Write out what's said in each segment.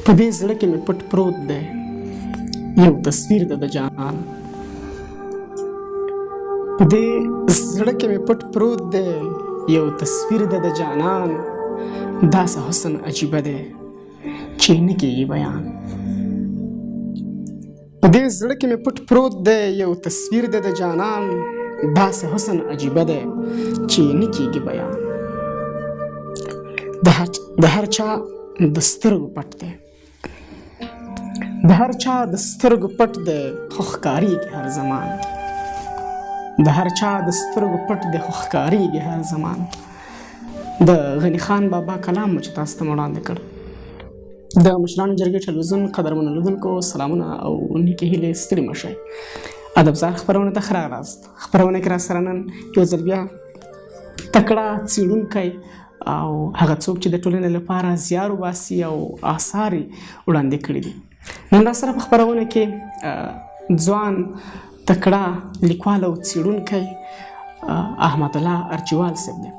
په دې زړه کې مې پټ پروت دی یو تصویر د جانان. په دې زړه کې مې پټ پروت دی یو تصویر د جانان. داسې حسن عجیبه دی چې نه کېږي بیان. په دې زړه کې مې پټ پروت دی یو تصویر د جانان. داسې حسن عجیبه دی چې نه کېږي بیان. د هر چا د سترګو پټ دی، د هر چا د سترګو پټ دی خو ښکارېږي هر زمان. د هر چا د سترګو پټ دی خو ښکارېږي هر زمان. د غني خان بابا کلام مو چې تاسو ته وړاندې کړ. د مشرانو جرګې ټلویزیون قدرمنو لیدونکو سلامونه او نیکې هیلې ستړي مه شئ. ادبزار خپرونه ته ښه راغلاست. خپرونه کې راسره نن یو ځل بیا تکړه څیړونکی او هغه څوک چې د ټولنې لپاره زیار وباسي او آثار یې وړاندې کړي دي. نن راسره په خپرونه کې ځوان تکړه لیکوال او څیړونکی احمدالله ارچیوال صاحب دی.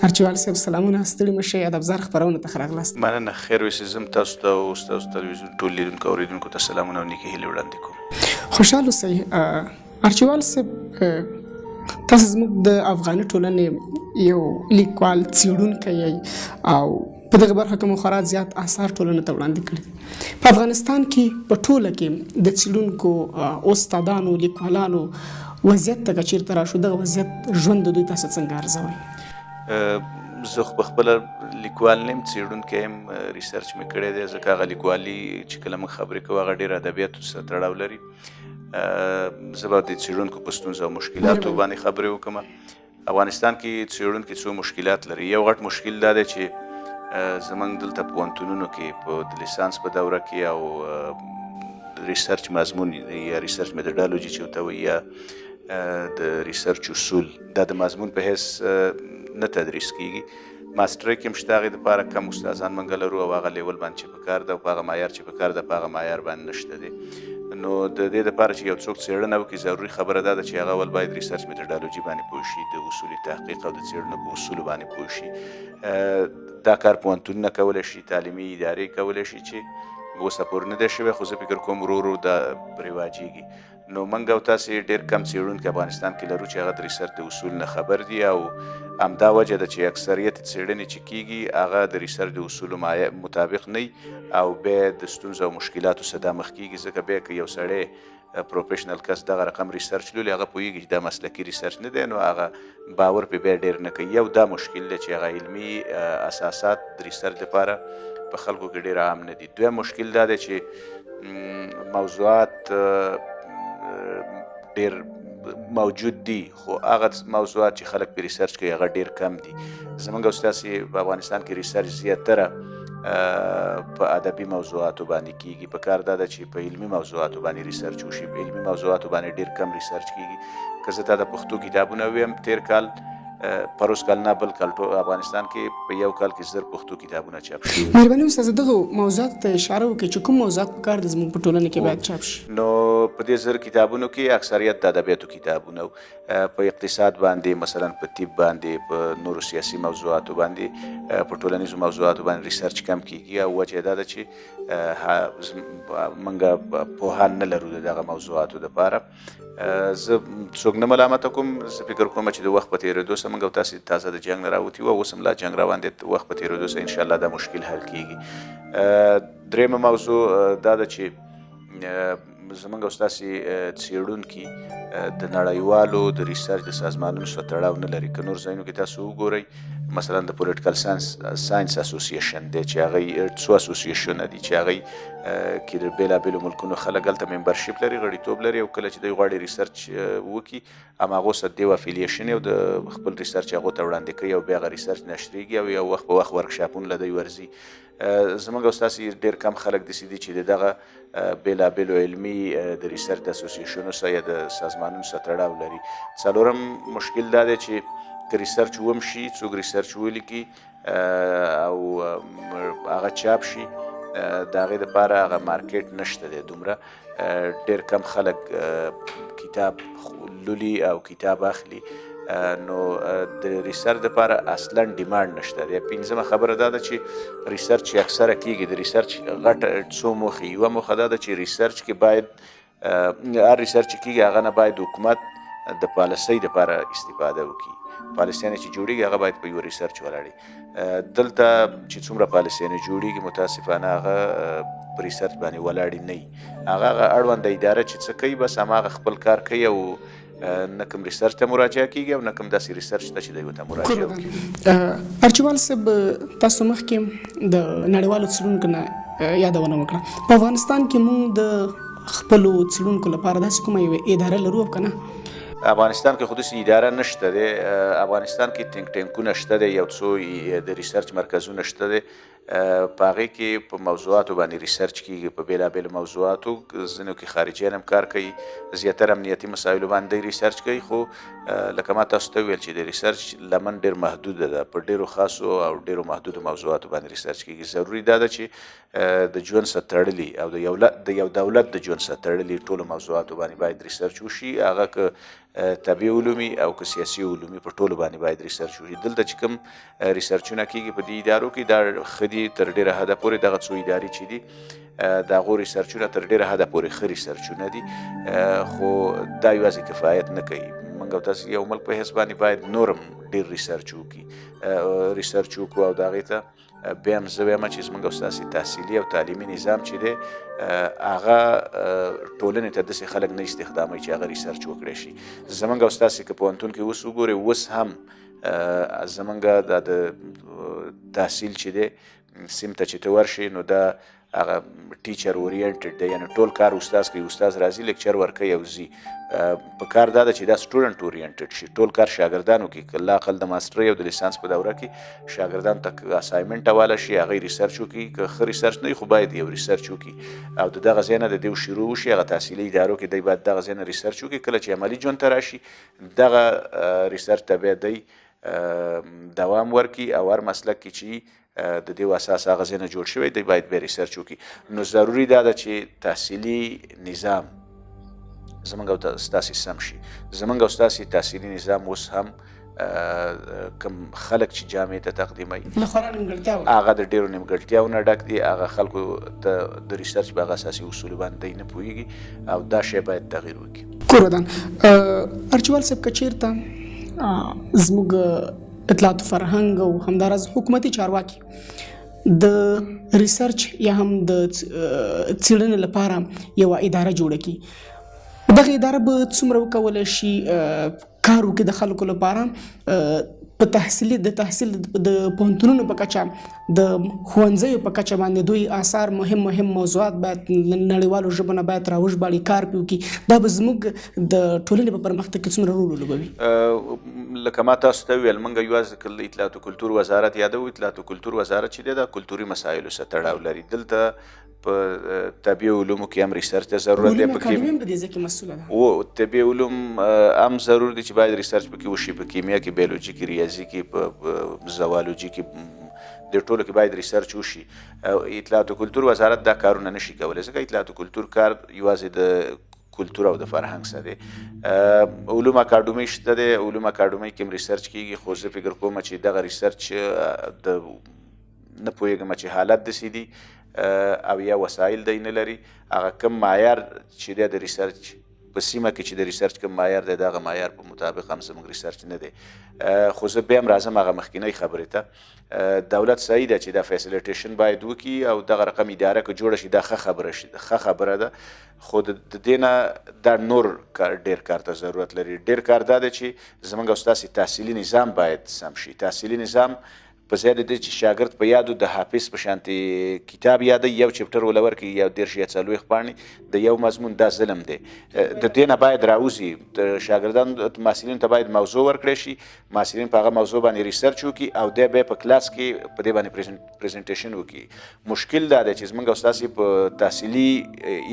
ارچیوال صاحب سلامونه، ستړي مه شئ. ادبزار خپرونه ته ښه راغلاست. مننه. خیر اوسئ. زه هم تاسو ته او ستاسو تلویزیون ټول لیدونکو او اورېدونکو ته سلامونه او نیکې هیلې وړاندې کوم. خوشحال اوسئ. ارچیوال صاحب، تاسو زموږ د افغاني ټولنې یو لیکوال څیړونکی یئ او په دغه برخه کې مو خورا زیات آثار ټولنې ته وړاندې کړي. په افغانستان کې په ټوله کې د څیړونکو استادانو لیکوالانو وضعیت ته که چېرته راشو، دغه وضعیت ژوند د دوی تاسو څنګه ارزوئ؟ زه خو پخپله لیکوال نه یم، څیړونکی یم. ریسرچ مې کړی دی، ځکه هغه لیکوالي چې کله موږ خبرې کوو هغه ډېر ادبیاتو سره تړاو لري. زه به د څیړونکو په ستونزو او مشکلاتو باندې خبرې وکړم. افغانستان کې څیړونکي څو مشکلات لري. یو غټ مشکل دا دی چې زموږ دلته پوهنتونونو کې په د لیسانس په دوره کې او ریسرچ مضمون یا ریسرچ میتودولوژي چې ورته وایي یا د ریسرچ اصول دا د مضمون په حیث نه تدریس کیږي. ماسټرۍ کې هم شته، هغې دپاره کم استادان موږ لرو او هغه لیول باندې چې پکار ده او په هغه معیار چې پکار ده په هغه معیار باندې نشته دی. نو د دې دپاره چې یو څوک څېړنه وکړي ضروري خبره دا ده چې هغه اول باید ریسرچ میتودولوژي باندې پوه شي، د اصول تحقیق او د څېړنو په اصولو باندې پوه شي. دا کار پوهنتونونه کولی شي، تعلیمي ادارې کولی شي چې اوسه پورې نه دی شوی، خو زه فکر کوم ورو ورو دا رواجېږي. نو موږ او تاسې ډېر کم څېړونکي افغانستان کې لرو چې هغه د ریسرچ د اصول نه خبر دي او همدا وجه ده چې اکثریت څېړنې چې کېږي هغه د ریسرچ د اصولو مطابق نه وي او بیا د ستونزو او مشکلاتو سره دا مخ کېږي. ځکه بیا که یو سړی پروفیشنل کس دغه رقم ریسرچ لولي هغه پوهېږي چې دا مسلکي ریسرچ نه دی، نو هغه باور پرې بیا ډېر نه کوي. یو دا مشکل دی چې هغه علمي اساسات د ریسرچ لپاره په خلکو کې ډېر عام نه دي. دویم مشکل دا دی چې موضوعات ډېر موجود دي خو هغه موضوعات چې خلک پرې ریسرچ کوي هغه ډېر کم دي. زموږ او ستاسې په افغانستان کې ریسرچ زیاتره په ادبي موضوعاتو باندې کیږي. په کار دا ده چې په علمي موضوعاتو باندې ریسرچ وشي. په علمي موضوعاتو باندې ډېر کم ریسرچ کیږي. که زه تا د پښتو کتابونه ویم، تیر کال پروس کال نه بل کال افغانستان کې په یو کال کې 1000 پښتو کتابونه چاپ شي. مهرباني استاده دغه موضوعاتو ته اشاره وکړئ چې کوم موضوعات پکار دي زموږ په ټولنه کې باید چاپ شي. نو په دې 1000 کتابونو کې اکثریت د ادبیاتو کتابونه په اقتصاد باندې، مثلا په طب باندې، په نورو سیاسي موضوعاتو باندې، په ټولنیزو موضوعاتو باندې ریسرچ کم کیږي او وجه دا ده چې موږ پوهان نه لرو دغه موضوعاتو دپاره. زه څوک نه ملامته کوم، زه فکر کوم چې د وخت په تېرېدو سره موږ او تاسې تازه د جنګ نه راوتي وو او اوس هم لا جنګ روان دی. وخت په تېرېدو سره انشاءالله دا مشکل حل کیږي. درېیمه موضوع دا ده چې زموږ او ستاسې څېړونکي د نړیوالو د ریسرچ د سازمانونو سره تړاو نه لري. که نور ځایونو کې تاسو وګورئ، مثلا د پولیټیکل ساینس اسوسییشن دی چې هغه څو اسوسییشنونه دي چې هغه کې د بېلابېلو ملکونو خلک هلته ممبرشپ لري، غړیتوب لري او کله چې دوی غواړي ریسرچ وکړي هماغو سره دی افیلیشن او د خپل ریسرچ هغو ته وړاندې کوي او بیا هغه ریسرچ نشریږي او یو وخت په وخت ورکشاپونه له دوی ورځي. زموږ او ستاسې ډېر کم خلک داسې دي چې د دغه بېلابېلو علمي د ریسرچ د اسوسییشنونو سره یا د سازمانونو سره تړاو لري. څلورم مشکل دا دی چې که ریسرچ وشي، څوک ریسرچ ولیکي او هغه چاپ شي، د هغې دپاره هغه مارکیټ نشته دی دومره. ډېر کم خلک کتاب لولي او کتاب اخلي. نو د ریسرچ دپاره اصلا ډیمانډ نشته دی. پنځمه خبره دا ده چې ریسرچ چې اکثره کیږي د ریسرچ غټه څو موخې، یوه موخه دا ده چې ریسرچ کې باید هر ریسرچ چې کیږي هغه نه باید حکومت د پالیسۍ دپاره استفاده وکړي. پالیسیانې چې جوړېږي هغه باید په یو ریسرچ ولاړي. دلته چې څومره پالیسیانې جوړېږي متاسفانه هغه په ریسرچ باندې ولاړې نه وي. هغه اړونده اداره چې څه کوي بس هماغه خپل کار کوي او نه کوم ریسرچ ته مراجعه کیږي او نه کوم داسې ریسرچ ته چې دوی ورته مراجعه وکړي. ارچیوال صاحب، تاسو مخکې د نړیوالو څیړونکو نه یادونه وکړه. په افغانستان کې موږ د خپلو څیړونکو لپاره داسې کومه یوه اداره لرو او که نه؟ افغانستان کې خو داسې اداره نشته دی. افغانستان کې تینک ټینکونه شته دی، یو څو د ریسرچ مرکزونه شته دی. په هغې کې په موضوعاتو باندې ریسرچ کیږي، په بېلابېلو موضوعاتو. ځینو کې خارجیان هم کار کوي، زیاتره امنیتي مسایلو باندې ریسرچ کوي. خو لکه ما تاسو ته وویل چې د ریسرچ لمن ډېر محدوده ده، په ډېرو خاصو او ډېرو محدودو موضوعاتو باندې ریسرچ کیږي. ضروري دا ده چې د ژوند سره تړلي او د یو دولت د ژوند سره تړلي ټولو موضوعاتو باندې باید ریسرچ وشي. هغه که طبیعي علومي او که سیاسي علومي، په ټولو باندې باید ریسرچ وشي. دلته چې کوم ریسرچونه کیږي په دې ادارو کې دا ښه دي تر ډېره حده پورې. دغه څو ادارې چې دي د هغو ریسرچونه تر ډېره حده پورې ښه ریسرچونه دي، خو دا یوازې کفایت نه کوي. موږ او تاسو یو ملک په حیث باندې باید نور هم ډېر ریسرچ وکړو او د هغې ته بیا هم زه وایم چې زموږ او ستاسې تحصیلي او تعلیمي نظام چې دی هغه ټولنې ته داسې خلک نه استخداموي چې هغه ریسرچ وکړی شي. زموږ او ستاسې که پوهنتون کې اوس وګورئ، اوس هم زموږ دا د تحصیل چې دی سیم ته چې ته ورشي نو دا هغه ټیچر اورینټډ دی، یعنې ټول کار استاد کوي. استاد راځي لیکچر ورکوي او ځي. په کار دا ده چې دا سټوډنټ اورینټډ شي، ټول کار شاګردانو کې که لا اقل د ماسټرۍ او د لیسانس په دوره کې شاګردانو ته اسایمنټ حواله شي، هغه ریسرچ وکړي. که ښه ریسرچ نه وي خو باید یو ریسرچ وکړي او د دغه ځای نه د دوی شروع وشي. هغه تحصیلي ادارو کې دی باید دغه ځای نه ریسرچ وکړي. کله چې عملي ژوند ته راشي دغه ریسرچ ته بیا دی دوام ورکړي او هر مسلک کې چې د دې اساس هغه ځای نه جوړ شوی دی باید بیا ریسرچ وکړي. نو ضروري دا ده چې تحصیلي نظام زموږ او ستاسې سم شي. زموږ او ستاسې تحصیلي نظام اوس هم کوم خلک چې جامعې ته تقدیموي هغه د ډېرو نیمګړتیاو نه ډک دي. هغه خلکو ته د ریسرچ په هغه اساسي اصولو باندې دی نه پوهېږي او دا شی باید تغییر وکړي. کورودان ارچیوال صاحب، که چېرته زموږ اطلاعات و فرهنګ او همداراز حکومتي چارواکي د ریسرچ یا هم د څېړنې لپاره یوه اداره جوړه کړي، دغه اداره به څومره وکولی شي کار وکړي د خلکو لپاره په تحصیل د پوهنتونونو په کچه، د ښوونځیو په کچه باندې دوی آثار مهم موضوعات باید نړیوالو ژبو نه باید راوژباړي، کار پرې وکړي. دا به زموږ د ټولنې په پرمختګ کې څومره رول ولوبوي؟ لکه ما تاسو ته وویل، موږ یوازې د اطلاعات و کلتور وزارت یادوو. اطلاعات و کلتور وزارت چې دی دا کلتوري مسایلو سره تړاو لري. دلته په طبیعي علومو کې هم ریسرچ ته ضرورت دی. په کیمیا او طبیعي علوم هم ضرور دي چې باید ریسرچ پکې وشي. په کیمیا کې، بیولوژي کې، ریاضي کې، په زوالوجي کې، د ټولو کې باید ریسرچ وشي. اطلاعات و کلتور وزارت دا کارونه نشي کولی ځکه اطلاعات و کلتور کار یوازې د کلتور او د فرهنګ سره دی. علوم اکاډمي شته دی، علوم اکاډمۍ کې هم ریسرچ کیږي، خو زه فکر کوم چې دغه ریسرچ د نه پوهېږم چې حالت داسې دي او یا وسایل دی نه لري. هغه کم معیار چې دی د ریسرچ په سیمه کې چې د ریسرچ کوم معیار دی دغه معیار په مطابق هم زموږ ریسرچ نه دی. خو زه بیا هم راځم هغه مخکینۍ خبرې ته. دولت صحیح ده چې دا فیسیلیټیشن باید وکړي او دغه رقم اداره که جوړه شي دا ښه خبره ده. خو د دې نه دا نور ډېر کار ته ضرورت لري. ډېر کار دا دی چې زموږ او ستاسې تحصیلي نظام باید سم شي. تحصیلي نظام په ځای د دې چې شاګرد په یادو د حافظ په شانتې کتاب یادوي، یو چپټر ول ورکړي یا 10 یا 40 پاڼې د یو مضمون، دا ظلم دی. د دې نه باید راوځي. د شاګردانو محصلینو ته باید موضوع ورکړی شي، محصلین په هغه موضوع باندې ریسرچ وکړي او دی بیا په کلاس کې په دې باندې پریزنټیشن وکړي. مشکل دا دی چې زموږ او ستاسې په تحصیلي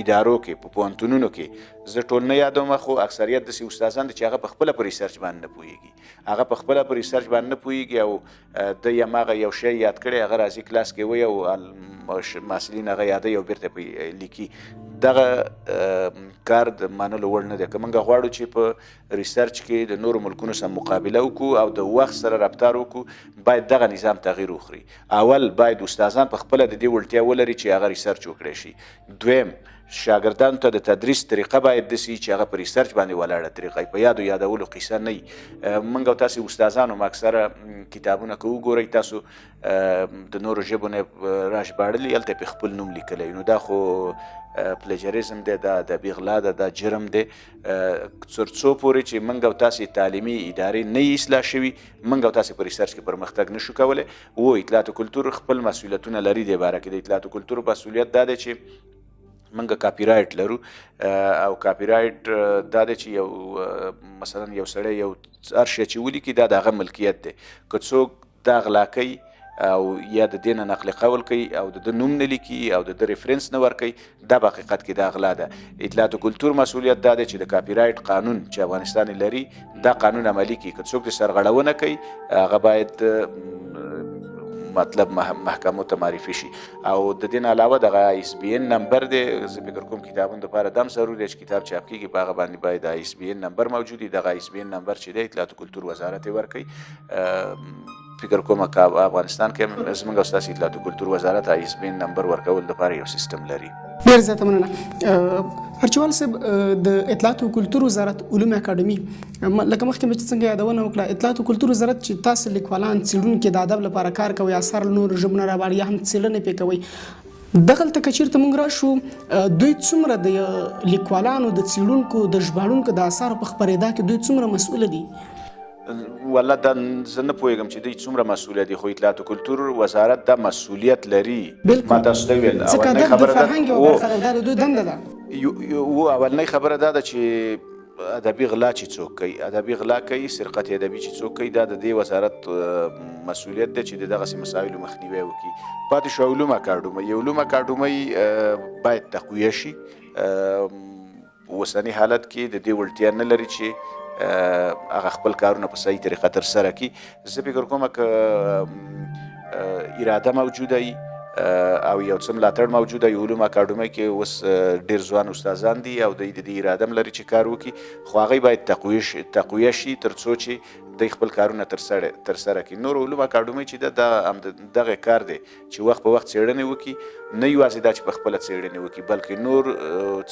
ادارو کې، په پوهنتونونو کې، زه ټول نه یادوم خو اکثریت داسې استادان دي چې هغه په خپله په ریسرچ باندې نه پوهېږي. هغه په خپله په ریسرچ باندې نه پوهېږي او د هماغه یو شی یاد کړی، هغه راځي کلاس کې وایي او محصلین هغه یادوي او بیرته لیکي. دغه کار د منلو وړ نه دی. که موږ غواړو چې په ریسرچ کې د نورو ملکونو سره مقابله وکړو او د وخت سره رفتار وکړو، باید دغه نظام تغییر وخوري. اول باید استادان په خپله د دې وړتیا ولري چې هغه ریسرچ وکړی شي. دویم، شاګردانو ته د تدریس طریقه باید داسې چې هغه په ریسرچ باندې ولاړه طریقه وي، په یادو یادولو قصه نه وي. موږ او تاسې استادان هم اکثره کتابونه که وګورئ، تاسو د نورو ژبو نه راژباړلي، هلته یې په خپل نوم لیکلی، نو دا خو پلیجریزم دی، دا ادبي غلا ده، دا جرم دی. تر څو پورې چې موږ او تاسې تعلیمي ادارې نه وي اصلاح شوي، موږ او تاسې په ریسرچ کې پرمختګ نشو کولی. اطلاعات و کلتور خپل مسؤلیتونه لري دې باره کې. د اطلاعات و کلتور مسؤلیت دا دی چې موږ کاپی رایټ لرو، او کاپی رایټ دا دی چې یو مثلا یو سړی یو هر شی چې ولیکي دا د هغه ملکیت دی. که څوک دا غلا کوي او یا د دې نه نقل قول کوي او د ده نوم نه لیکي او د ده ریفرنس نه ورکوي، دا په حقیقت کې دا غلا ده. اطلاعات و کلتور مسؤلیت دا دی چې د کاپی رایټ قانون چې افغانستان لري، دا قانون عملي کړي. که څوک د سرغړونه کوي، هغه باید مطلب محکمو ته معرفي شي. او د دې نه علاوه دغه ISBN نمبر دی، زه فکر کوم کتابونو دپاره دم ضرور دی چې کتاب چاپ کېږي په هغه باندې باید د ISBN نمبر موجود وي. دغه ISBN نمبر چې دی اطلاعات و کلتور وزارت یې ورکوي. فکر کوم که افغانستان کې زموږ او ستاسې اطلاعات و کلتور وزارت ISBN نمبر ورکول دپاره یو سیستم لري. ډېر زیاته مننه. ارچیوال صاحب، د اطلاعات و کلتور وزارت علوم اکاډمي، لکه مخکې مې چې څنګه یادونه وکړه، اطلاعات و کلتور وزارت چې تاسو لیکوالان څیړونکي د ادب لپاره کار کوئ، اثار له نورو ژبو نه راباړي یا هم څیړنې پرې کوئ، دغلته که چېرته موږ راشو، دوی څومره د لیکوالانو، د څیړونکو، د ژباړونکو د اثارو په خپرېدا کې دوی څومره مسؤله دي؟ والله دا زه نه پوهېږم چې دوی څومره مسؤلیت دي، خو اطلاعات و کلتور وزارت دا مسؤلیت لري. ما تاسو ته ویل اولنۍ خبره اولنۍ خبره دا ده چې ادبي غلا چې څوک کوي، ادبي غلا کوي، سرقت ادبي چې څوک کوي، دا د دې وزارت مسؤلیت دی چې د دغسې مسایلو مخنیوی وکړي. پاتې شو علوم اکاډمۍ. علوم اکاډمۍ باید تقویه شي. اوسني حالت کې د دې وړتیا نه لري چې هغه خپل کارونه په صحیح طریقه ترسره کړي. زه فکر کوم که اراده موجوده وي او یو څه ملاتړ موجوده وي، علوم اکاډمۍ کې اوس ډېر ځوان استادان دي او دوی د دې اراده هم لري چې کار وکړي، خو هغوی باید تقویه شي تر څو چې دوی خپل کارونه ترسره کړي. نور علوم اکاډمۍ چې ده دغه کار دی چې وخت په وخت څېړنې وکړي، نه یوازې دا چې په خپله څېړنې وکړي بلکې نور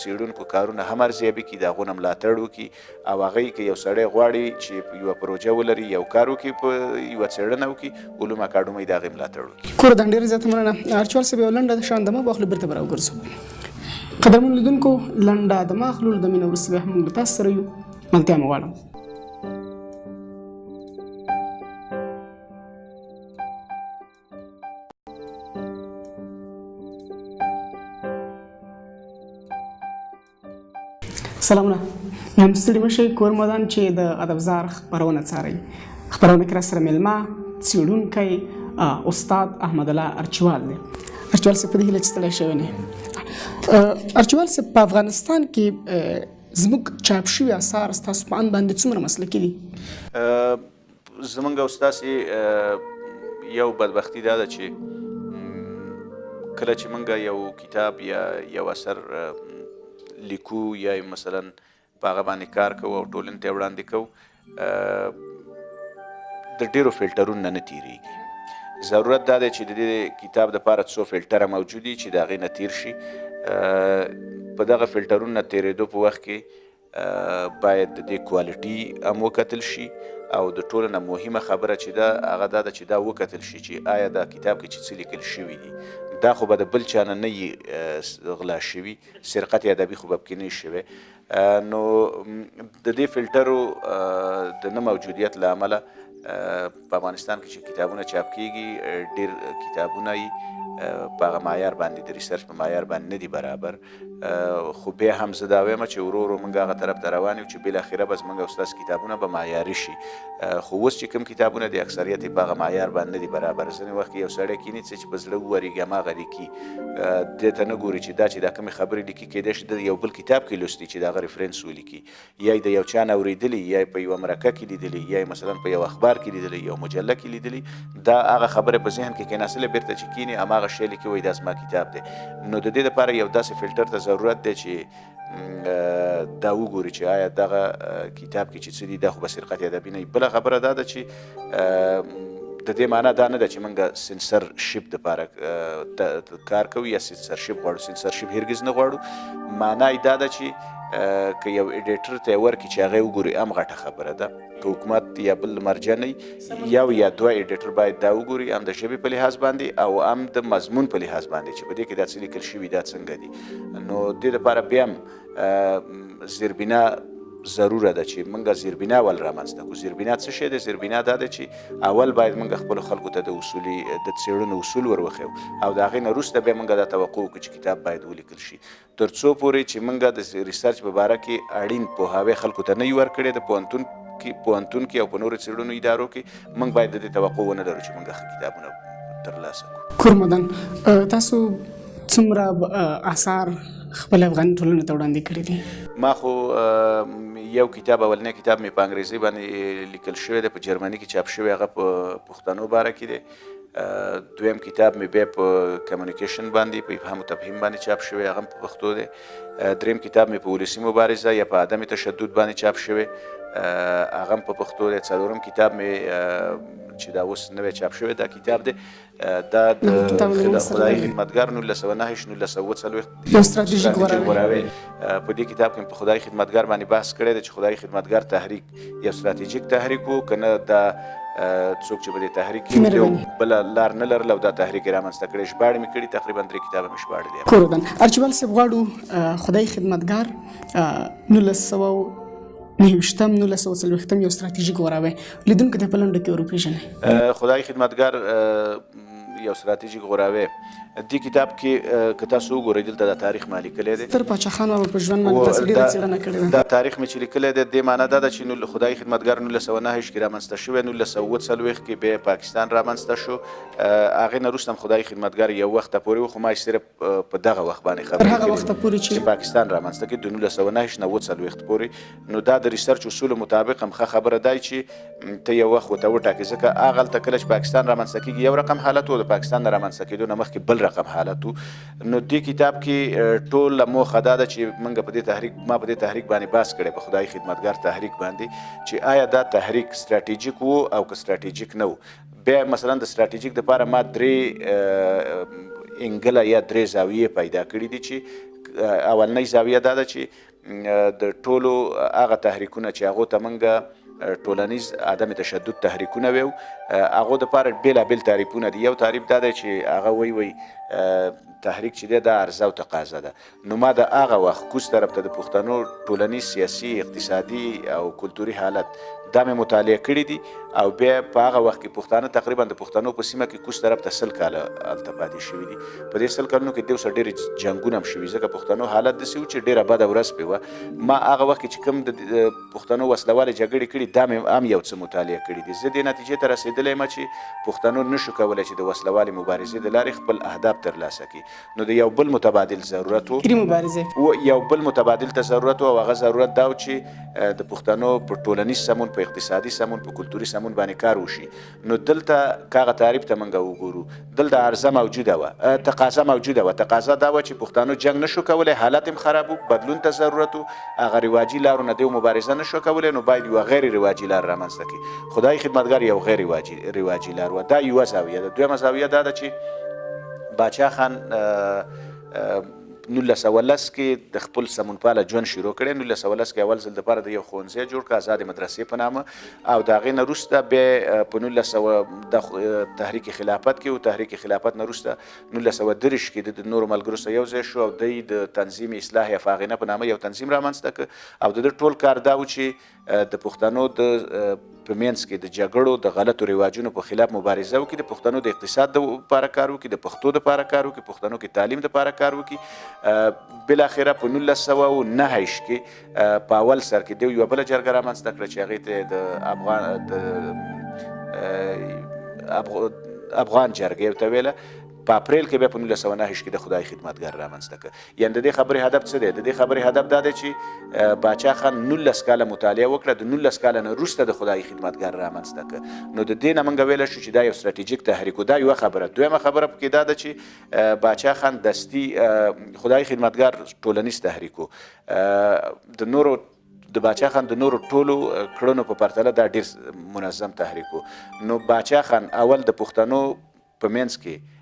څېړونکو کارونه هم ارزیابي کړي، د هغو نه ملاتړ وکړي. او هغوی که یو سړی غواړي چې یوه پروژه ولري، یو کار وکړي، په یوه څېړنه وکړي، علوم اکاډمۍ د هغې ملاتړ وکړي. کور ډېرې زیاته مننه. ارچیوال صاحب، یو لنډه شاندمه به اخلو، بېرته به راوګرځو. قدرمنو لیدونکو، لنډه دمه اخلو، د مینه وروسته بیا هم موږ له تاسو سره یو. ملتیا مو غواړم. سلامونه. هم ستړي مشئ. کور مودان چې د ادبزار خپرونه څارئ. خپرونه کې راسره میلمه څیړونکی استاد احمدالله ارچیوال دی. ارچیوال صاحب، په دې هیله چې ستړی شوی نه. ارچیوال صاحب، په افغانستان کې زموږ چاپ شوي اثار ستاسو په اند باندې څومره مسلکي دي؟ زموږ او ستاسې یو بدبختي دا ده چې کله چې موږ یو کتاب یا یو اثر لیکو یا مثلا په هغه باندې کار کوو او ټولنې ته یې وړاندې کوو، د ډېرو فلټرونو نه تېرېږي. ضرورت دا دی چې د دې کتاب دپاره څو فلټره موجود وي چې د هغې نه تېر شي. په دغه فلټرونو نه تېرېدو په وخت کې باید د دې کوالټي هم وکتل شي، او د ټولو نه مهمه خبره چې ده هغه دا ده چې دا وکتل شي چې آیا دا کتاب کې چې څه لیکل شوي دي دا خو به د بل چا نه نه وي غلا شوي، سرقت ادبي خو به پکې نه وي شوی. نو د دې فلټرو د نه موجودیت له امله په افغانستان کې چې کتابونه چاپ کېږي ډېر کتابونه یې په هغه معیار باندې د ریسرچ په معیار باندې نه دي برابر. خو بیا هم زه دا وایم چې ورو ورو موږ هغه طرف ته روان یو چې بالاخره به زموږ او ستاسو کتابونه به معیاري شي. خو اوس چې کوم کتابونه د اکثریت یې په هغه معیار باندې نه دي برابر. ځینې وخت یو سړی کیني چې په زړه وورېږي هماغه لیکي، دې ته نه ګوري چې دا کومې خبرې لیکي کیدای شي د یو بل کتاب کې لوستي چې د هغه ریفرنس ولیکي، یا د یو چا نه اورېدلي، یا په یوه مرکه کې لیدلي، یا مثلا په یو اخبار کې لیدلي، یو مجله کې لیدلي، دا هغه خبرې په ذهن کې کېناستلې، بېرته چې کیني هماغه شی لیکي وایي دا زما کتاب دی. نو د دې دپاره یو داسې فلټر ته ضرورت دی چې دا وګوري چې آیا دغه کتاب کې چې څه دي دا خو به سرقت ادبي نه وي. بله خبره دا ده چې د دې معنا دا نه ده چې موږ سنسرشپ دپاره کار کوو یا سنسرشپ غواړو. سنسرشپ هرګز نه غواړو. معنا یې دا ده چې که یو ایډیټر ته یې ورکړي چې هغه وګوري هم غټه خبره ده. که حکومت یا بل مرجع نه یو یا دوه ایډیټر باید دا وګوري، هم د ژبې په لحاظ باندې او هم د مضمون په لحاظ باندې چې په دې کې دا څه لیکل شوي دا څنګه دي. نو دې دپاره بیا هم زیربنا ضروره ده چې موږ زیربنا اول رامنځته کړو. زیربنا څه شی دی؟ زیربنا دا ده چې اول باید موږ خپلو خلکو ته د څېړنو اصول ور وښیو او د هغې نه وروسته بیا موږ دا توقع وکړو چې کتاب باید ولیکل شي، تر څو پورې چې موږ د ریسرچ په باره کې اړین پوهاوی خلکو ته نه وي ورکړی. د پوهنتون کې او په نورو څېړنو ادارو کې موږ باید د دې توقع ونه لرو چې موږ ښه کتابونه ترلاسه کړو. کورمدن تاسو څومره آثار خپل افغاني ټولنې ته وړاندې کړي دي؟ ما خو یو کتاب، اولنی کتاب مې په انګریزي باندې لیکل شوی دی، په جرمني کې چاپ شوی، هغه په پښتنو باره کې دی. دویم کتاب مې بیا په کمیونیکیشن باندې په افهام و تفهیم باندې چاپ شوی، هغه هم په پښتو دی. دریم کتاب مې په ولسي مبارزه یا په عدم تشدد باندې چاپ شوی، هغه هم په پښتو دی. څلورم کتاب مې چې دا اوس نوی چاپ شوی دا کتاب دی، دا د خدایي خدمتګار 1949 یو ستراتیژیک غوراوی. په دې کتاب کې په خدایي خدمتګار باندې بحث کړی دی چې خدایي خدمتګار تحریک یو ستراتیژیک تحریک و که نه دا څوک چې په دې تحریک کې یو بله لار نه لرله او دا تحریک یې رامنځته کړی. ژباړې مې کړي، تقریبا 3 کتابه مې ژباړلي دي. کورمدن ارچیوال صاحب، غواړو خدایي خدمتګار 1929 یو ستراتیژیک غوراوی لیدونکو ته په لنډه کې ور وپېژنئ. خدایي خدمتګار یو ستراتیژیک غوراوی دې کتاب کې که تاسو وګورئ دلته دا تاریخ ما لیکلی دی. ستر پاچاخان بابا په ژوند باندې تاسو ډېره څېړنه کړې ده. دا تاریخ مې چې لیکلی دی دې معنا دا ده چې خدایي خدمتګار 1909 کې رامنځته شوی، 1940 کې بیا پاکستان رامنځته شو. هغې نه وروسته هم خدایي خدمتګار یو وخته پورې و، خو ما صرف په دغه وخت باندې خبرې تر هغه وخته پورې چې پاکستان رامنځته کړي د 1909 نه 1940 پورې. نو دا د ریسرچ اصولو مطابق هم ښه خبره دی چې ته یو وخت ورته وټاکې، ځکه هغلته کله چې پاکستان رامنځته کېږي یو رقم حالت و، د پاکستان نه رامنځته کېدو نه مخکې بل رقم حالت و. نو دې کتاب کې ټوله موخه دا ده چې موږ په دې تحریک باندې بحث کړی، په خدایي خدمتګار تحریک باندې، چې آیا دا تحریک ستراتیژیک و او که ستراتیژیک نه و. بیا مثلا د ستراتیژیک دپاره ما 3 انګله یا 3 زاویې پیدا کړي دي، چې اولنۍ زاویه دا ده چې د ټولو هغه تحریکونه چې هغو ته موږ ټولنیز عدم تشدد تحریکونه ویو، هغو دپاره بېلابېل تعریفونه دي. یو تعریف دا دی چې هغه وایي تحریک چې دی دا عرضه او تقاضا ده. نو ما د هغه وخت کوز طرف ته د پښتنو ټولنیز، سیاسي، اقتصادي او کلتوري حالت دا مې مطالعه کړي دي، او بیا په هغه وخت کې پښتانه تقریبا د پښتنو په سیمه کې کوز طرف ته 100 کاله هلته پاتې شوي دي. په دې 100 کلونو کې دوی سره ډېرې جنګونه هم شوي، ځکه پښتنو حالت داسې و چې ډېره بده ورځ پرې وه. ما هغه وخت کې چې کوم د پښتنو وسلوالې جګړې کړي دا مې هم یو څه مطالعه کړي دي. زه دې نتیجې ته رسېدلی یم چې پښتنو نشو کولی چې د وسلوالې مبارزې د لارې خپل اهداف ترلاسه کړي. نو د یو بل متبادل ضرورت و، یو بل متبادل ته ضرورت و، او هغه ضرورت دا و چې د پښتنو په ټولنیز سمون، په اقتصادي سمون، په کلتوري سمون باندې کار وشي. نو دلته کاغه تعریف ته موږ وګورو، دلته عرضه موجوده وه، تقاضا موجوده وه. تقاضا دا وه چې پښتانو جنګ نشو کولی، حالت هم خراب و، بدلون ته ضرورت و، هغه رواجي لارو نه دوی مبارزه نشو کولی، نو باید یوه غیر رواجي لار رامنځته کړي. خدایي خدمتګار یو غیر رواجي لار وه. دا یوه زاویه ده. دویمه زاویه دا ده چې باچا خان 1910 کې د خپل سمونپاله ژوند شروع کړی. 1910 کې اول ځل دپاره د یو ښوونځی جوړ کړ، آزادې مدرسې په نامه، او د هغې نه وروسته بیا په 1900 د تحریک خلافت کې و. تحریک خلافت نه وروسته 1930 کې د نورو ملګرو سره یو ځای شو، او دوی د تنظیم اصلاح افاغنه په نامه یو تنظیم رامنځته کړ، او د ده ټول کار دا و چې د پښتنو د په منځ کې د جګړو د غلطو رواجونو په خلاف مبارزه وکړي، د پښتنو د اقتصاد دپاره کار وکړي، د پښتو دپاره کار وکړي، پښتنو کې تعلیم دپاره کار وکړي. بالاخره په 1929 کې په اول سر کې دوی یوه بله جرګه رامنځته کړه چې هغې ته د افغان جرګې ورته ویله، په اپریل کې بیا په 1909 کې د خدای خدمتګار رامنځته کړ. یعنې د دې خبرې هدف څه دی؟ د دې خبرې هدف دا دی چې باچا خان 19 کاله مطالعه وکړه، د 19 کاله نه وروسته د خدای خدمتګار رامنځته کړ. نو د دې نه موږ ویلی شو چې دا یو ستراتیژیک تحریک و. دا یوه خبره. دویمه خبره پکې دا ده چې باچا خان دستي خدای خدمتګار ټولنیز تحریک و. د نورو د باچا خان د نورو ټولو کړنو په پرتله دا ډېر منظم تحریک و. نو باچا خان اول د پښتنو په منځ کې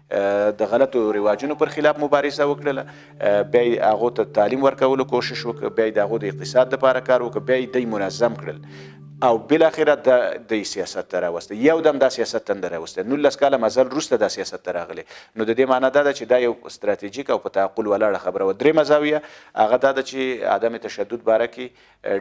د غلطو رواجونو پر خلاف مبارزه وکړله، بیا یې هغو ته تعلیم ورکولو کوشش وکړه، بیا یې د هغو د اقتصاد دپاره کار وکړه، بیا یې دوی منظم کړل او بالاخره د سیاست ته راوسته. یو دم دا سیاست ته نه راوسته، 19 کاله مزل وروسته دا سیاست ته راغلی. نو د دې معنا دا ده چې دا یو ستراتیژیک او په تعقل ولاړه خبره وه. درېیمه زاویه هغه دا ده چې عدم تشدد باره کې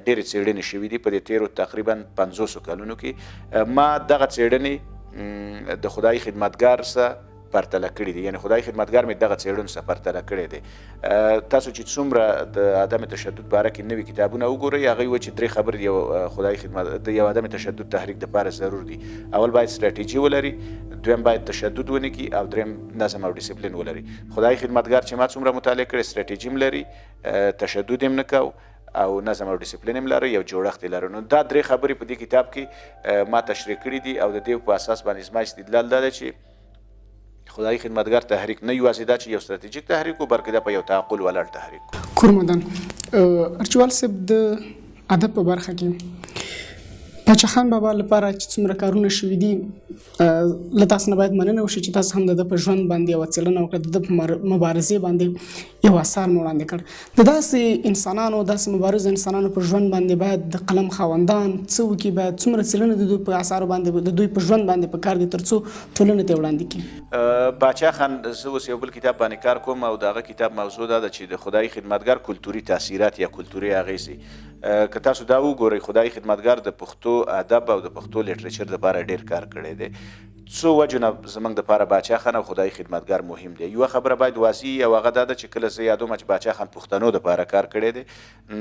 ډېرې څېړنې شوي دي په دې تېرو تقریبا 50 کلونو کې. ما دغه څېړنې د خدای خدمتګار سره پرتله کړي دي، یعنې خدای خدمتګار مې دغه څېړنو سره پرتله کړی دی. تاسو چې څومره د عدم تشدد باره کې نوي کتابونه وګورئ، هغوی وایي چې 3 خبرې د خدای خدمت د یو عدم تشدد تحریک دپاره ضرور دي. اول باید ستراتیژي ولري، دویم باید تشدد ونه کړي، او دریم نظم او ډیسپلین ولري. خدای خدمتګار چې ما څومره مطالعه کړې، ستراتیژي هم لري، تشدد هم نه کو، او نظم او ډیسپلین هم لري، یو جوړښت یې لري. نو دا 3 خبرې په دې کتاب کې ما تشریح کړي دي، او د دې په اساس باندې زما استدلال دا دی چې خدای خدمتګار تحریک نه یوازې دا چې یو ستراتیژیک تحریک و، بلکې دا په یو تعقل ولاړ تحریک و. کورمدن ارچیوال صاحب، د ادب په برخه کې باچا خان بابا لپاره چې څومره کارونه شوي دي، له تاسو نه باید مننه وشي چې تاسو هم د ده په ژوند باندې یوه څېړنه وکړه، د ده په مبارزې باندې یو اثار مو وړاندې کړ. د داسې انسانانو، داسې مبارزو انسانانو په ژوند باندې باید د قلم خاوندان څه وکړي؟ باید څومره څېړنه د دوی په اثارو باندې، د دوی په ژوند باندې په کار دي تر څو ټولنې ته وړاندې کړي؟ باچا خان زه اوس یو بل کتاب باندې کار کوم، او د هغه کتاب موضوع دا ده چې د خدای خدمتګار کلتوري تاثیرات یا کلتوري اغېزې. که تاسو دا وګورئ، خدای خدمتګار د پښتو ادب او د پښتو لیټریچر دپاره ډېر کار کړی دی. څو وجو نه زموږ دپاره باچا خان او خدای خدمتګار مهم دی. یوه خبره باید واضح او هغه دا ده چې کله زه یادوم چې باچا خان پښتنو دپاره کار کړی دی،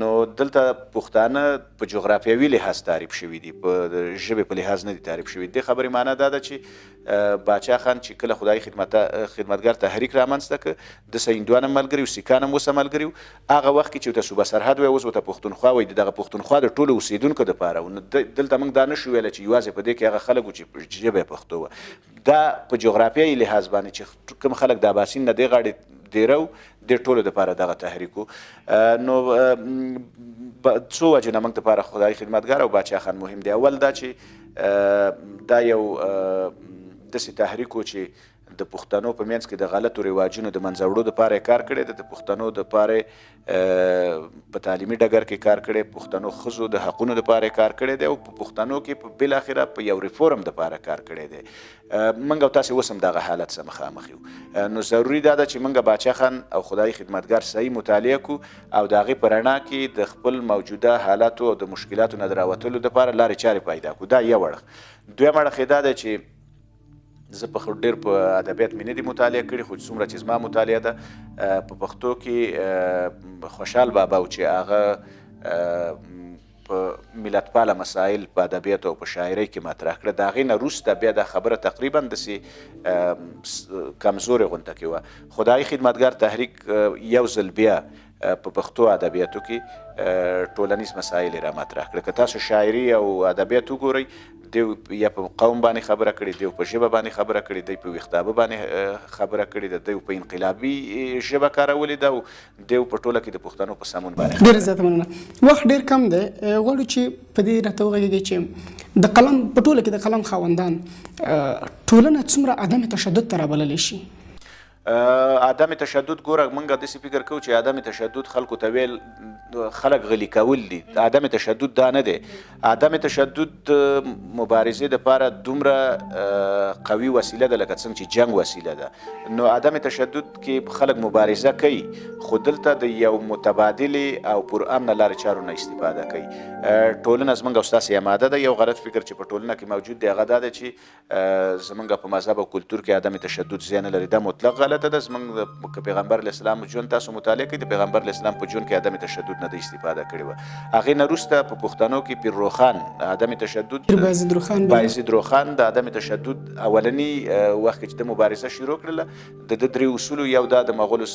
نو دلته پښتانه په جغرافیوي لحاظ تعریف شوي دي، په ژبې په لحاظ نه دي تعریف شوي. دې خبرې معنا دا ده چې باچا خان چې کله خدای خدمتګار تحریک رامنځته کړ، د هندوان هم ملګري و، سیکان هم اوس ملګري و. هغه وخت کې چې ورته صوبه سرحد وایي، اوس ورته پښتونخوا وایي، دغه پښتونخوا د ټولو اوسېدونکو دپاره و. نو دلته موږ دا نه شو ویلی چې یوازې په دې کې هغه خلک و چې ژبه یې پښتو وه. دا په جغرافیایي لحاظ باندې چې کوم خلک د اباسین نه دې غاړې دیره و، دې ټولو دپاره دغه تحریک و. نو څو وجې نه موږ دپاره خدای خدمتګار او باچا خان مهم دی. اول دا چې دا یو داسې تحریک و چې د پښتنو په منځ کې د غلطو رواجونو د منځه وړو دپاره یې کار کړی دی، د پښتنو دپاره په تعلیمي ډګر کې کار کړی، پښتنو ښځو د حقونو دپاره یې کار کړی دی، او په پښتنو کې په بالاخره په یو ریفورم دپاره کار کړی دی. موږ او تاسې اوس هم دغه حالت سره مخامخ یو. نو ضروري دا ده چې موږ باچا خان او خدای خدمتګار صحیح مطالعه کړو، او د هغې په رڼا کې د خپل موجوده حالاتو او د مشکلاتو نه د راوتلو دپاره لارې چارې پیدا کړو. دا یو اړخ. دویم اړخ یې دا دی چې زه په ډېر په ادبیات مې نه دي مطالعه کړي، خو څومره چې زما مطالعه ده په پښتو کې خوشحال بابا و چې هغه په ملتپاله مسایل په ادبیاتو او په شاعرۍ کې مطرح کړه. د هغې نه وروسته بیا دا خبره تقریبا داسې کمزورې غونته کې وه. خدای خدمتګار تحریک یو ځل بیا په پښتو ادبیاتو کې ټولنیز مسایل یې را مطرح کړه. که تاسو شاعري او ادبیات وګورئ، دوی یا په قوم باندې خبره کړې، دوی په ژبه باندې خبره کړې، دوی په ویښتابه باندې خبره کړې ده، دوی په انقلابي ژبه کارولې ده، او دوی په ټوله کې د پښتنو په سمون باندې. ډېره زیاته مننه. وخت ډېر کم دی، غواړو چې په دې راته وغږېږئ چې د قلم په ټوله کې د قلم خاوندان ټولنه څومره عدم تشدد ته رابللی شي؟ عدم تشدد ګوره، موږ داسې فکر کوو چې عدم تشدد خلکو ته ویل خلک غلي کول دي. عدم تشدد دا نه دی. عدم تشدد د مبارزې دپاره دومره قوي وسیله ده لکه څنګه چې جنګ وسیله ده. نو عدم تشدد کې خلک مبارزه کوي، خو دلته د یو متبادلې او پرامنه لارې چارو نه استفاده کوي. ټولنه زموږ او ستاسې اماده ده. یو غلط فکر چې په ټولنه کې موجود دی هغه دا دی چې زموږ په مذهب او کلتور کې عدم تشدد ځای نه لري. دا مطلق غلط غلطه ده. زموږ که پیغمبر علیه السلام ژوند تاسو مطالعه کړئ، د پیغمبر علیه السلام په ژوند کې عدم تشدد نه د استفاده کړې وه. هغې نه وروسته په پښتنو کې پیر روښان عدم تشدد، بایزید روښان د عدم تشدد اولني وخت کې چې د مبارزه شروع کړله، د 3 اصولو یو دا د مغولو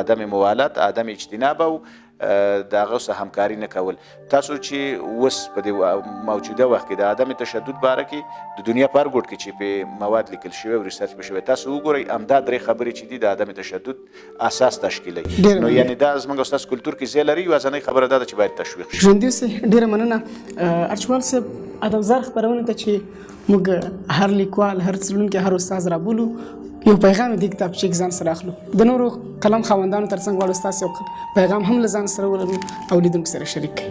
عدم موالات، عدم اجتناب او د هغه سره همکاري نه کول. تاسو چې اوس په دې موجوده وخت کې د عدم تشدد باره کې د دنیا په هر ګوټ کې چې په مواد لیکل شوی او ریسرچ به شوی، تاسو وګورئ همدا 3 خبرې چې دي د عدم تشدد اساس تشکیلوي. نو یعنې دا زموږ او ستاسو کلتور کې ځای لري. یوازینۍ خبره دا ده چې باید تشویق شي. ژوندي اوسئ. ډېره مننه ارچیوال صاحب. ادبزار خپرونه ته چې موږ هر لیکوال، هر څیړونکی، هر استاد رابولو، یو پیغام دې کتاب چې ځان سره اخلو. د نورو قلم خاوندانو ترڅنګ غواړو ستاسو یو پیغام هم له ځان سره ولرو او لیدونکو سره شریک کړئ.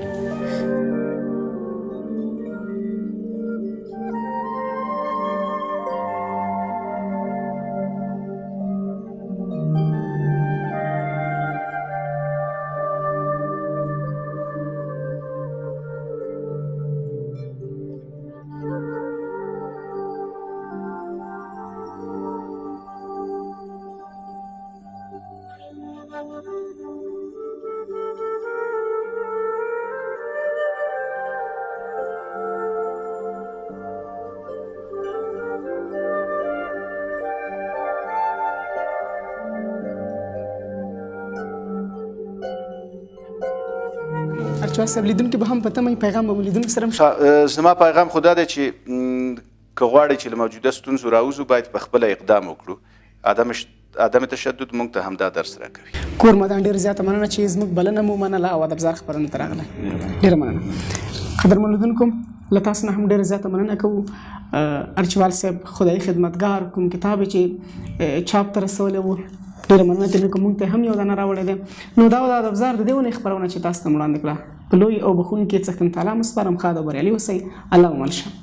ارچیوال صاحب، لیدونکي به هم په تمه پیغام به لیدونکو سره زما پیغام خو دا دی چې که غواړئ چې له موجوده ستونزو راوځو، باید په خپله اقدام وکړو. عدم تشدد موږ ته همدا درس راکوي. کور مدان ډېر زیاته مننه چې زموږ بلنه مو منله او ادبزار خپرونه ته راغلی. ډېره مننه. قدرمن لیدونکو، له تاسو نه هم ډېره زیاته مننه کوو. ارچیوال صاحب خدایي خدمتګار کوم کتاب چې چاپ ته رسولی و، ډېره مننه چې موږ ته هم یو دانه راوړی دی. نو دا د ادبزار د دې ونې خپرونه چې تاسو ته مو وړاندې کړه، په لوی او بخښونکي څښتن تعالی مو سپارم. ښاد او بریالي اوسئ. الله مو مل شه.